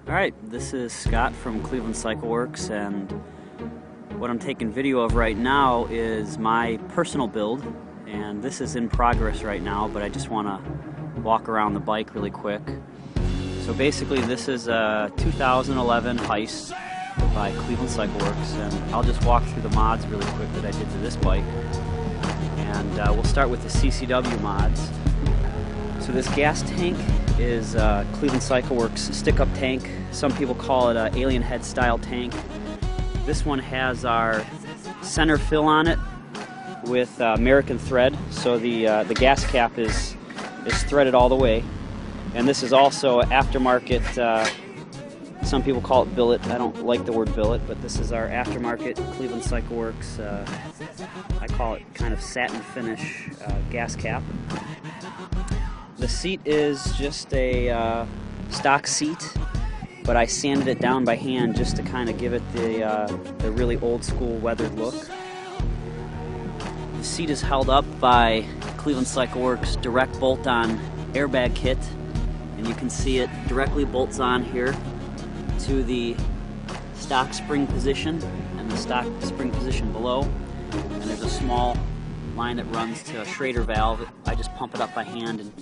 Alright, this is Scott from Cleveland Cycle Works, and what I'm taking video of right now is my personal build, and this is in progress right now, but I just want to walk around the bike really quick. So basically this is a 2011 Heist by Cleveland Cycle Works, and I'll just walk through the mods really quick that I did to this bike. And we'll start with the CCW mods. So this gas tank is Cleveland Cycle Works stick-up tank. Some people call it an alien head style tank. This one has our center fill on it with American thread, so the gas cap is threaded all the way. And this is also aftermarket. Some people call it billet. I don't like the word billet, but this is our aftermarket Cleveland Cycle Works. I call it kind of satin finish gas cap. The seat is just a stock seat, but I sanded it down by hand just to kind of give it the really old school weathered look. The seat is held up by Cleveland Cycle Works direct bolt-on airbag kit, and you can see it directly bolts on here to the stock spring position and the stock spring position below, and there's a small line that runs to a Schrader valve. I just pump it up by hand, and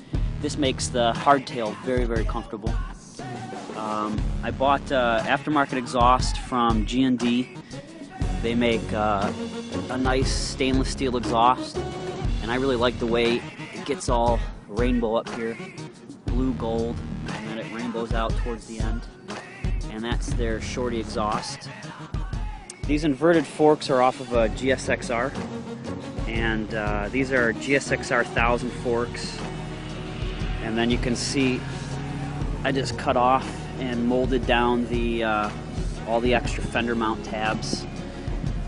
this makes the hardtail very, very comfortable. I bought aftermarket exhaust from G&D. They make a nice stainless steel exhaust, and I really like the way it gets all rainbow up here, blue, gold, and then it rainbows out towards the end. And that's their shorty exhaust. These inverted forks are off of a GSXR, and these are GSXR 1000 forks. And then you can see I just cut off and molded down all the extra fender mount tabs.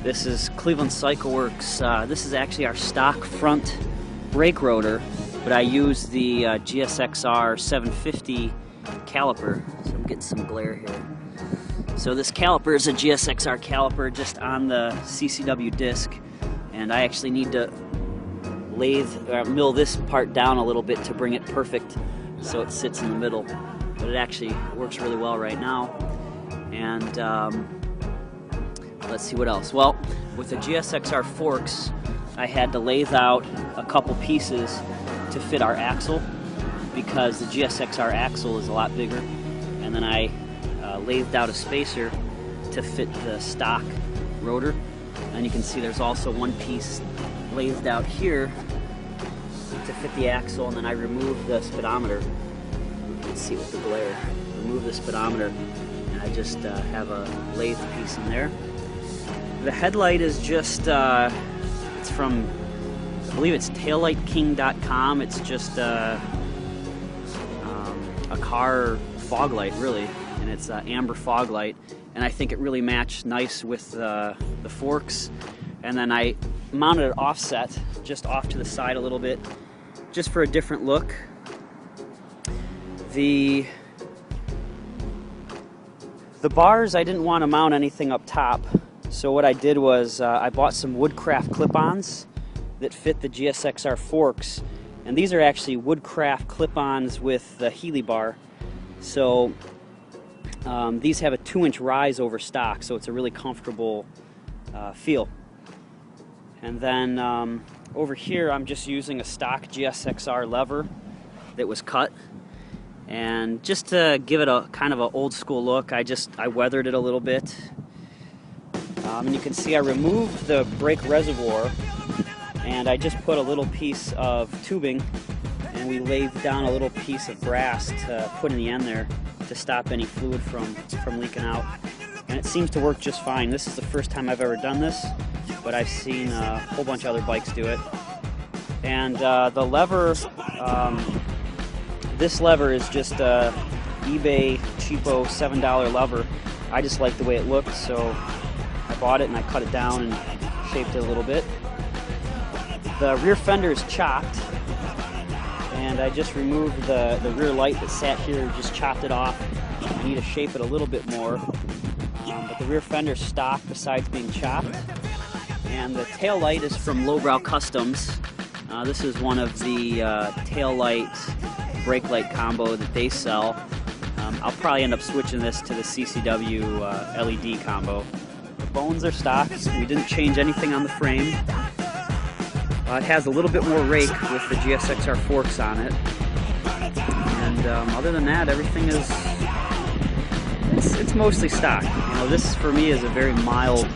This is Cleveland Cycle Works. This is actually our stock front brake rotor, but I use the GSXR 750 caliper. So I'm getting some glare here. So this caliper is a GSXR caliper just on the CCW disc, and I actually need to mill this part down a little bit to bring it perfect so it sits in the middle, but it actually works really well right now. And let's see what else. Well, with the GSXR forks, I had to lathe out a couple pieces to fit our axle, because the GSXR axle is a lot bigger, and then I lathed out a spacer to fit the stock rotor. And you can see there's also one piece lathed out here to fit the axle, and then I removed the speedometer. You can see with the glare. Remove the speedometer, and I just have a lathe piece in there. The headlight is just, it's from, I believe it's taillightking.com. It's just a car fog light, really, and it's an amber fog light, and I think it really matched nice with the forks. And then I mounted it offset, just off to the side a little bit, just for a different look. The bars, I didn't want to mount anything up top, so what I did was I bought some Woodcraft clip-ons that fit the GSXR forks, and these are actually Woodcraft clip-ons with the Healy bar. So these have a 2-inch rise over stock, so it's a really comfortable feel. And then over here I'm just using a stock GSXR lever that was cut, and just to give it a kind of an old school look, I weathered it a little bit. And you can see I removed the brake reservoir, and I just put a little piece of tubing, and we lathed down a little piece of brass to put in the end there to stop any fluid from leaking out. And it seems to work just fine. This is the first time I've ever done this, but I've seen a whole bunch of other bikes do it. And the lever, this lever is just a eBay cheapo $7 lever. I just like the way it looked, so I bought it and I cut it down and shaped it a little bit. The rear fender is chopped, and I just removed the rear light that sat here, just chopped it off. I need to shape it a little bit more, but the rear fender's stock besides being chopped. And the tail light is from Lowbrow Customs. This is one of the tail light brake light combo that they sell. I'll probably end up switching this to the CCW LED combo. The bones are stock. We didn't change anything on the frame. It has a little bit more rake with the GSXR forks on it. And other than that, everything is, it's mostly stock. You know, this for me is a very mild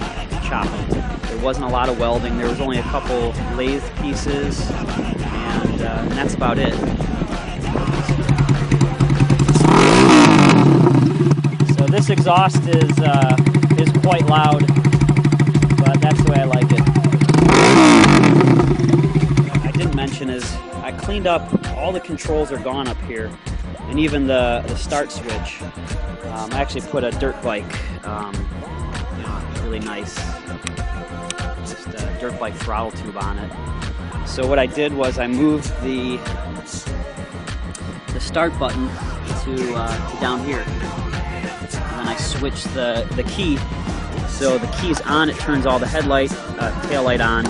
chop. There wasn't a lot of welding. There was only a couple lathe pieces, and that's about it. So this exhaust is quite loud, but that's the way I like it. What I didn't mention is I cleaned up, all the controls are gone up here, and even the start switch. I actually put a dirt bike, really nice, just a dirt bike throttle tube on it. So what I did was I moved the start button to down here, and then I switched the key. So the key is on, it turns all the tail light on.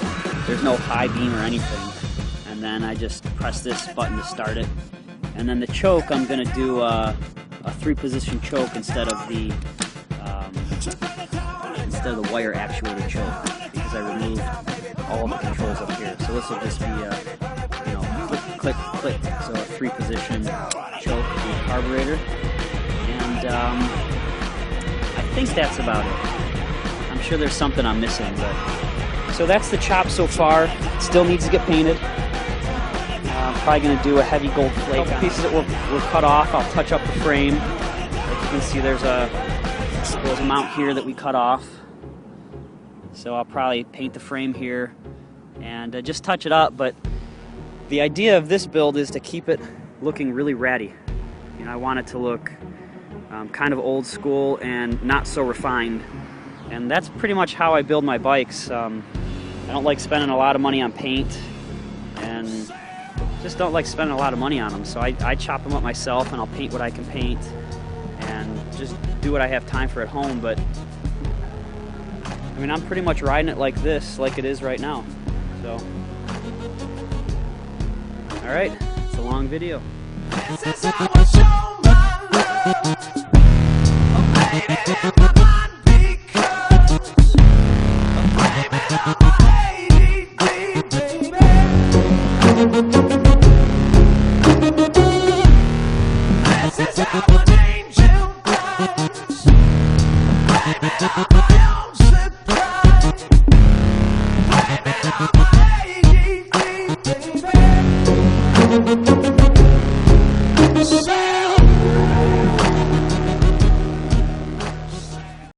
There's no high beam or anything. And then I just press this button to start it. And then the choke, I'm gonna do a 3-position choke instead of the wire actuated choke, because I removed all of the controls up here. So this will just be click, click, click. So a 3-position choke with the carburetor. And I think that's about it. I'm sure there's something I'm missing, but so that's the chop so far. It still needs to get painted. I'm probably going to do a heavy gold flake. A couple pieces that were cut off. I'll touch up the frame. Like you can see, there's a mount here that we cut off. So I'll probably paint the frame here and just touch it up. But the idea of this build is to keep it looking really ratty. You know, I want it to look kind of old school and not so refined. And that's pretty much how I build my bikes. I don't like spending a lot of money on paint, and just don't like spending a lot of money on them. So I chop them up myself, and I'll paint what I can paint, and just do what I have time for at home. But I mean, I'm pretty much riding it like this, like it is right now. So, all right, it's a long video. This is how I show my love. Baby,